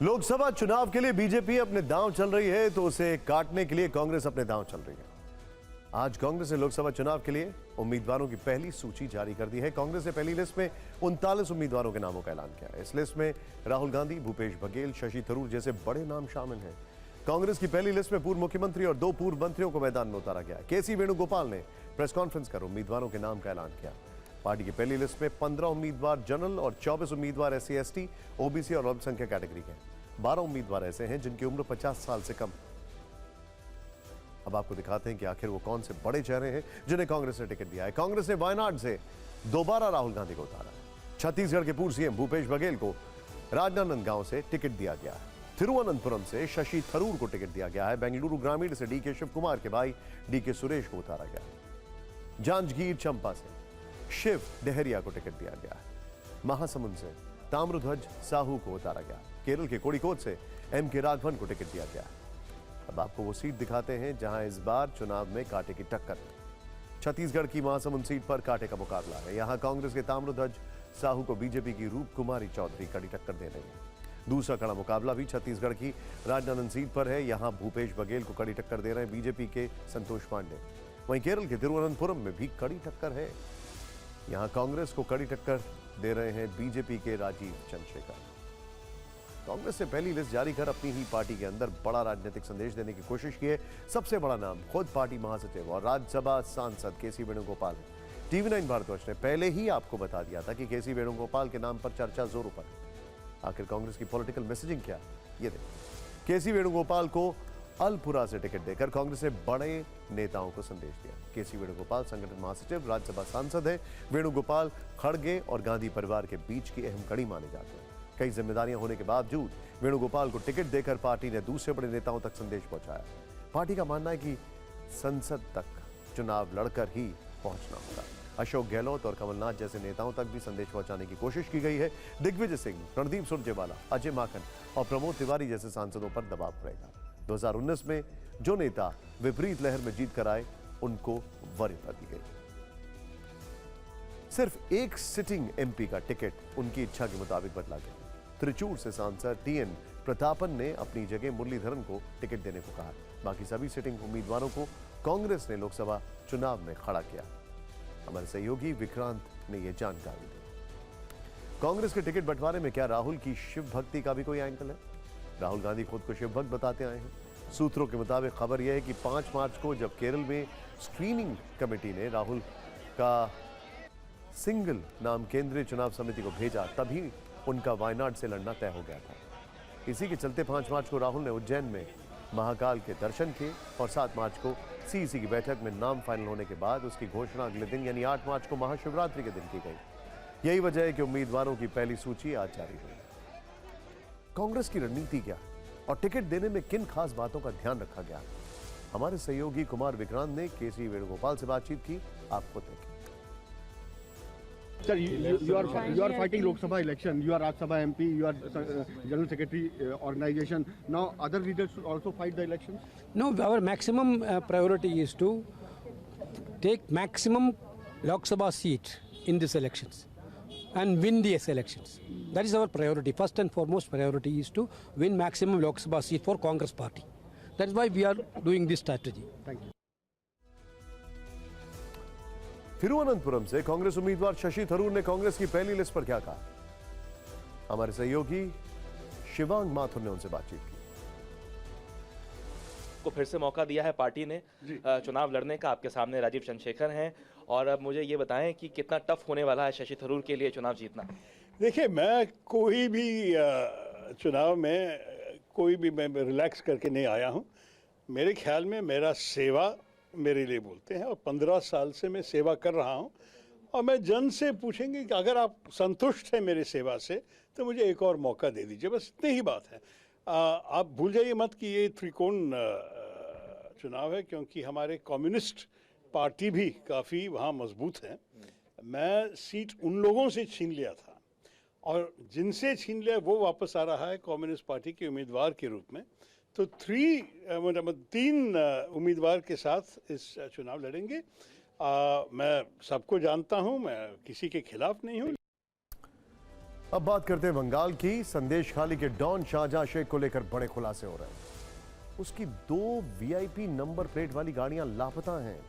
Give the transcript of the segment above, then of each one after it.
लोकसभा चुनाव के लिए बीजेपी अपने दांव चल रही है तो उसे काटने के लिए कांग्रेस अपने दांव चल रही है। आज कांग्रेस ने लोकसभा चुनाव के लिए उम्मीदवारों की पहली सूची जारी कर दी है। कांग्रेस ने पहली लिस्ट में 39 उम्मीदवारों के नामों का ऐलान किया है। इस लिस्ट में राहुल गांधी, भूपेश बघेल, शशि थरूर जैसे बड़े नाम शामिल हैं। कांग्रेस की पहली लिस्ट में पूर्व मुख्यमंत्री और 2 पूर्व मंत्रियों को मैदान में उतारा गया। केसी वेणुगोपाल ने प्रेस कॉन्फ्रेंस कर उम्मीदवारों के नाम का ऐलान किया। पार्टी की पहली लिस्ट में 15 उम्मीदवार जनरल और 24 उम्मीदवार SC, ST, OBC और अल्पसंख्यक कैटेगरी के हैं। 12 उम्मीदवार ऐसे हैं जिनकी उम्र 50 साल से कम। अब आपको दिखाते हैं कि आखिर वो कौन से बड़े चेहरे हैं जिन्हें कांग्रेस ने टिकट दिया है। कांग्रेस ने वायनाड से दोबारा राहुल गांधी को उतारा है। छत्तीसगढ़ के पूर्व CM भूपेश बघेल को राजनांदगांव से टिकट दिया गया है। तिरुवनंतपुरम से शशि थरूर को टिकट दिया गया है। बेंगलुरु ग्रामीण से DK शिव कुमार के भाई DK सुरेश को उतारा गया है। जांजगीर चंपा से शिव डहरिया को टिकट दिया गया है। महासमुंद से ताम्रध्वज साहू को उतारा गया। केरल के कोड़िकोड से MK राघवन को टिकट दिया गया। अब आपको वो सीट दिखाते हैं जहां इस बार चुनाव में कांटे की टक्कर है। छत्तीसगढ़ की महासमुंद सीट पर कांटे का मुकाबला है। यहां कांग्रेस के ताम्रध्वज साहू को बीजेपी की रूप कुमारी चौधरी कड़ी टक्कर दे रही है। दूसरा कड़ा मुकाबला भी छत्तीसगढ़ की राजनांदगांव सीट पर है। यहां भूपेश बघेल को कड़ी टक्कर दे रहे हैं बीजेपी के संतोष पांडे। वहीं केरल के तिरुवनंतपुरम में भी कड़ी टक्कर है। यहां कांग्रेस को कड़ी टक्कर दे रहे हैं बीजेपी के राजीव चंद्रशेखर। कांग्रेस ने पहली लिस्ट जारी कर अपनी ही पार्टी के अंदर बड़ा राजनीतिक संदेश देने की कोशिश की है। सबसे बड़ा नाम खुद पार्टी महासचिव और राज्यसभा सांसद केसी वेणुगोपाल है। TV9 भारतवर्ष ने पहले ही आपको बता दिया था कि केसी वेणुगोपाल के नाम पर चर्चा जोरों पर है। आखिर कांग्रेस की पॉलिटिकल मैसेजिंग क्या है, ये देखिए। केसी वेणुगोपाल को अलपुरा से टिकट देकर कांग्रेस ने बड़े नेताओं को संदेश दिया। केसी वेणुगोपाल संगठन महासचिव, राज्यसभा सांसद है। वेणुगोपाल खड़गे और गांधी परिवार के बीच की अहम कड़ी माने जाते हैं। कई जिम्मेदारियां होने के बावजूद वेणुगोपाल को टिकट देकर पार्टी ने दूसरे बड़े नेताओं तक संदेश पहुंचाया। पार्टी का मानना है कि संसद तक चुनाव लड़कर ही पहुंचना होगा। अशोक गहलोत और कमलनाथ जैसे नेताओं तक भी संदेश पहुंचाने की कोशिश की गई है। दिग्विजय सिंह, रणदीप सुरजेवाला, अजय माकन और प्रमोद तिवारी जैसे सांसदों पर दबाव पड़ेगा। 2019 में जो नेता विपरीत लहर में जीत कर आए उनको वरीयता दी गई। सिर्फ एक सिटिंग MP का टिकट उनकी इच्छा के मुताबिक बदला गया। त्रिचूर से सांसद TN प्रतापन ने अपनी जगह मुरलीधरन को टिकट देने को कहा। बाकी सभी सिटिंग उम्मीदवारों को कांग्रेस ने लोकसभा चुनाव में खड़ा किया। हमारे सहयोगी विक्रांत ने यह जानकारी दी। कांग्रेस के टिकट बंटवारे में क्या राहुल की शिव भक्ति का भी कोई एंगल है? राहुल गांधी खुद को शिव भक्त बताते आए हैं। सूत्रों के मुताबिक खबर यह है कि 5 मार्च को जब केरल में स्क्रीनिंग कमेटी ने राहुल का सिंगल नाम केंद्रीय चुनाव समिति को भेजा, तभी उनका वायनाड से लड़ना तय हो गया था। इसी के चलते 5 मार्च को राहुल ने उज्जैन में महाकाल के दर्शन किए और 7 मार्च को CEC की बैठक में नाम फाइनल होने के बाद उसकी घोषणा अगले दिन यानी 8 मार्च को महाशिवरात्रि के दिन की गई। यही वजह है कि उम्मीदवारों की पहली सूची आज जारी हुई। कांग्रेस की रणनीति क्या और टिकट देने में किन खास बातों का ध्यान रखा गया? हमारे सहयोगी कुमार विक्रांत ने केसी वेणुगोपाल से बातचीत की। आपको देखें। Sir, you are fighting Lok Sabha election. You are Rajya Sabha MP. You are General Secretary organization. Now, other leaders should also fight the elections. No, our maximum priority is to take maximum Lok Sabha seat in these elections and win these elections. That is our priority. First and foremost priority is to win maximum Lok Sabha seat for Congress party. That is why we are doing this strategy. Thank you. Thiruvananthapuram से कांग्रेस उम्मीदवार शशि थरूर ने कांग्रेस की पहली list पर क्या कहा? हमारे सहयोगी शिवांग माथुर ने उनसे बातचीत की। को फिर से मौका दिया है पार्टी ने चुनाव लड़ने का। आपके सामने राजीव चंद्रशेखर हैं और अब मुझे ये बताएं कि कितना टफ होने वाला है शशि थरूर के लिए चुनाव जीतना। देखिए, मैं कोई भी चुनाव में कोई भी मैं रिलैक्स करके नहीं आया हूँ। मेरे ख्याल में मेरा सेवा मेरे लिए बोलते हैं और 15 साल से मैं सेवा कर रहा हूं और मैं जन से पूछेंगे कि अगर आप संतुष्ट हैं मेरी सेवा से तो मुझे एक और मौका दे दीजिए, बस इतनी ही बात है। आप भूल जाइए मत कि ये त्रिकोण चुनाव है, क्योंकि हमारे कम्युनिस्ट पार्टी भी काफ़ी वहाँ मजबूत है। मैं सीट उन लोगों से छीन लिया था और जिनसे छीन लिया वो वापस आ रहा है कम्युनिस्ट पार्टी के उम्मीदवार के रूप में। तो 3 उम्मीदवार के साथ इस चुनाव लड़ेंगे। मैं सबको जानता हूं, मैं किसी के खिलाफ नहीं हूं। अब बात करते हैं बंगाल की। संदेश खाली के डॉन शाहजहां शेख को लेकर बड़े खुलासे हो रहे हैं। उसकी 2 वीआईपी नंबर प्लेट वाली गाड़ियां लापता हैं।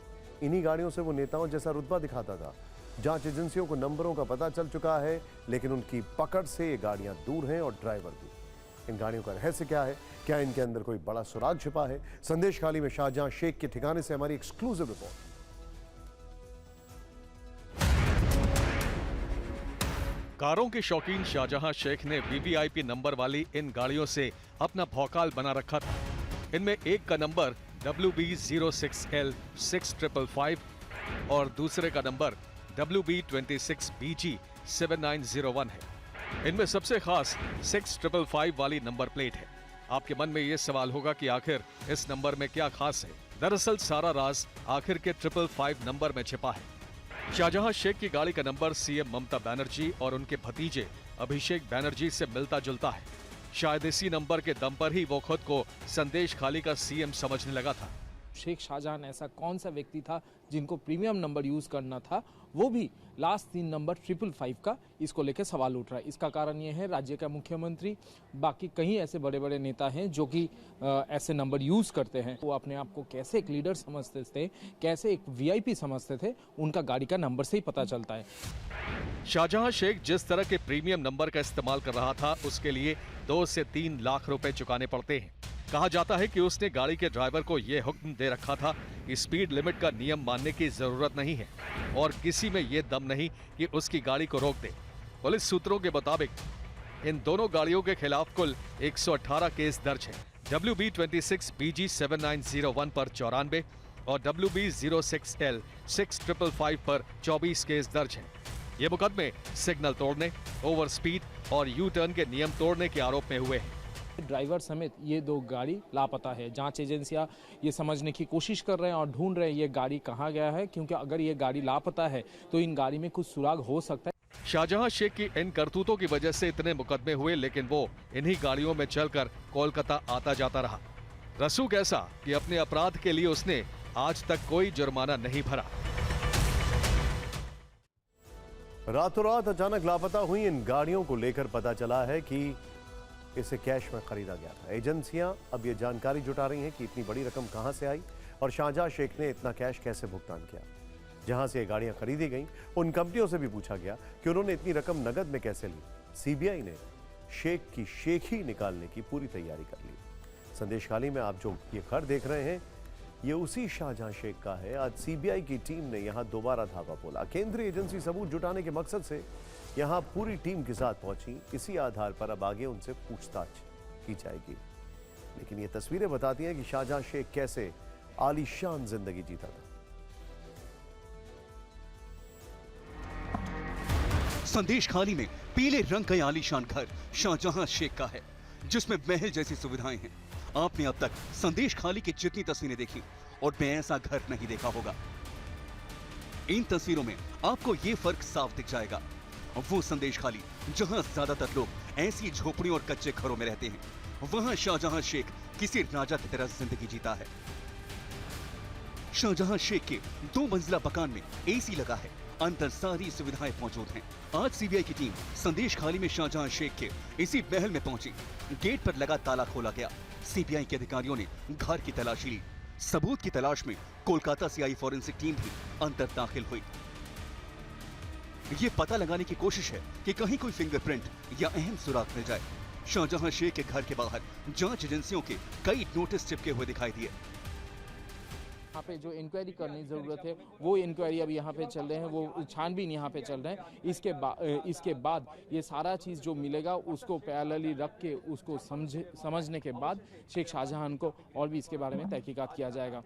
इन्हीं गाड़ियों से वो नेताओं जैसा रुतबा दिखाता था। जांच एजेंसियों को नंबरों का पता चल चुका है, लेकिन उनकी पकड़ से ये गाड़ियां दूर हैं और ड्राइवर भी। इन गाड़ियों का रहस्य क्या है? क्या इनके अंदर कोई बड़ा सुराग छिपा है? संदेश खाली में शाहजहां शेख के ठिकाने से हमारी एक्सक्लूसिव रिपोर्ट। कारों के शौकीन शाहजहां शेख ने वीवीआईपी नंबर वाली इन गाड़ियों से अपना भौकाल बना रखा था। इनमें एक का नंबर WB06L 6555 और दूसरे का नंबर WB26BG 7901 है। इनमें सबसे खास 6555 वाली नंबर प्लेट है। आपके मन में ये सवाल होगा कि आखिर इस नंबर में क्या खास है? दरअसल सारा राज आखिर के 555 नंबर में छिपा है। शाहजहां शेख की गाड़ी का नंबर सीएम ममता बनर्जी और उनके भतीजे अभिषेक बनर्जी से मिलता जुलता है। शायद इसी नंबर के दम पर ही वो खुद को संदेश खाली का सीएम समझने लगा था। शेख शाहजहां ऐसा कौन सा व्यक्ति था जिनको प्रीमियम नंबर यूज करना था, वो भी लास्ट 3 नंबर 555 का, इसको लेकर सवाल उठ रहा है। इसका कारण ये है राज्य का मुख्यमंत्री, बाकी कई ऐसे बड़े बड़े नेता हैं जो कि ऐसे नंबर यूज करते हैं। वो अपने आप को कैसे एक लीडर समझते थे, कैसे एक वीआईपी समझते थे, उनका गाड़ी का नंबर से ही पता चलता है। शाहजहां शेख जिस तरह के प्रीमियम नंबर का इस्तेमाल कर रहा था, उसके लिए 2 से 3 लाख रुपए चुकाने पड़ते हैं। कहा जाता है कि उसने गाड़ी के ड्राइवर को यह हुक्म दे रखा था कि स्पीड लिमिट का नियम मानने की जरूरत नहीं है और किसी में यह दम नहीं कि उसकी गाड़ी को रोक दे। पुलिस सूत्रों के मुताबिक इन दोनों गाड़ियों के खिलाफ कुल 118 केस दर्ज है। WB26BG 7901 पर 94 और WB06L 6555 पर 24 केस दर्ज हैं। ये मुकदमे सिग्नल तोड़ने, ओवर स्पीड और यू टर्न के नियम तोड़ने के आरोप में हुए हैं। ड्राइवर समेत ये 2 गाड़ी लापता है। जांच एजेंसियां ये समझने की कोशिश कर रहे हैं और ढूंढ रहे हैं ये गाड़ी कहां गया है, क्योंकि अगर ये गाड़ी लापता है तो इन गाड़ी में कुछ सुराग हो सकता है। शाहजहां शेख की इन करतूतों की वजह से इतने मुकदमे हुए, लेकिन वो इन्हीं गाड़ियों में चलकर कोलकाता आता जाता रहा। रसूख ऐसा कि अपने अपराध के लिए उसने आज तक कोई जुर्माना नहीं भरा। रातों रात अचानक लापता हुई इन गाड़ियों को लेकर पता चला है कि इसे कैश में खरीदा गया था। एजेंसियां अब ये जानकारी जुटा रही हैं कि इतनी बड़ी रकम कहां से आई और शाहजहां शेख ने इतना कैश कैसे भुगतान किया। जहां से ये गाड़ियां खरीदी गईं, उन कंपनियों से भी पूछा गया कि उन्होंने इतनी रकम नगद में कैसे ली। सीबीआई ने शेख की शेखी निकालने की पूरी तैयारी कर ली। संदेश खाली में आप जो ये घर देख रहे हैं, ये उसी शाहजहां शेख का है। आज सीबीआई की टीम ने यहां दोबारा धावा बोला। केंद्रीय एजेंसी सबूत जुटाने के मकसद से यहां पूरी टीम के साथ पहुंची। इसी आधार पर अब आगे उनसे पूछताछ की जाएगी। लेकिन ये तस्वीरें बताती हैं कि शाहजहां शेख कैसे आलीशान जिंदगी जीता था। संदेश खाली में पीले रंग का आलीशान घर शाहजहां शेख का है, जिसमें महल जैसी सुविधाएं हैं। आपने अब तक संदेश खाली की जितनी तस्वीरें देखी और मैं ऐसा घर नहीं देखा होगा। इन तस्वीरों में आपको ये फर्क साफ दिख जाएगा। वो संदेश खाली जहां ज्यादातर लोग ऐसी झोपड़ियों और कच्चे घरों में रहते हैं, वहां शाहजहां शेख किसी राजा की तरह जिंदगी जीता है। शाहजहां शेख के 2 मंजिला मकान में एसी लगा है, अंदर सारी सुविधाएं मौजूद हैं। आज सीबीआई की टीम संदेश खाली में शाहजहां शेख के इसी महल में पहुंची। गेट पर लगा ताला खोला गया। सीबीआई के अधिकारियों ने घर की तलाशी ली। सबूत की तलाश में कोलकाता से आई फॉरेंसिक टीम भी अंदर दाखिल हुई। ये पता लगाने की कोशिश है कि कहीं कोई फिंगरप्रिंट या अहम सुराग मिल जाए। शाहजहां शेख के घर के बाहर जांच एजेंसियों के कई नोटिस चिपके हुए दिखाई दिए। यहाँ पे जो इंक्वायरी करने की ज़रूरत है वो इंक्वायरी अब यहाँ पे चल रहे हैं, वो छानबीन यहाँ पे चल रहे हैं। इसके बाद ये सारा चीज़ जो मिलेगा उसको पैरेलली रख के उसको समझने के बाद शेख शाहजहां को और भी इसके बारे में तहकीकात किया जाएगा।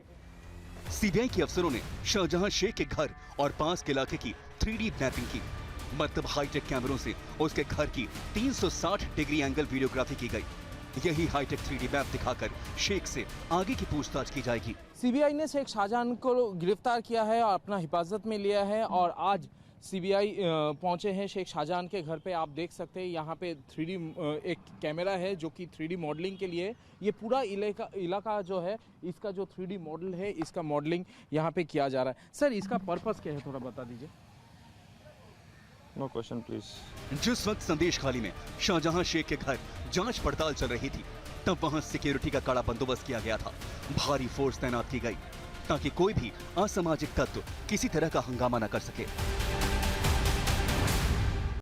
सीबीआई के अफसरों ने शाहजहां शेख के घर और पास के इलाके की 3D मैपिंग की। मतलब हाईटेक कैमरों से उसके घर की 360 डिग्री एंगल वीडियोग्राफी की गई। यही हाईटेक 3D मैप दिखाकर शेख से आगे की पूछताछ की जाएगी। सीबीआई ने शेख शाहजहां को गिरफ्तार किया है और अपना हिफाजत में लिया है और आज सीबीआई पहुंचे हैं शेख शाहजहां के घर पे। आप देख सकते हैं यहाँ पे 3D एक कैमरा है जो कि 3D मॉडलिंग के लिए, ये पूरा इलाका जो है इसका जो 3D मॉडल है, इसका मॉडलिंग यहाँ पे किया जा रहा है। सर, इसका पर्पस क्या है, थोड़ा बता दीजिए। No question please. जिस वक्त संदेश खाली में शाहजहां शेख के घर जांच पड़ताल चल रही थी, तब वहां सिक्योरिटी का कड़ा बंदोबस्त किया गया था। भारी फोर्स तैनात की गई ताकि कोई भी असामाजिक तत्व किसी तरह का हंगामा न कर सके।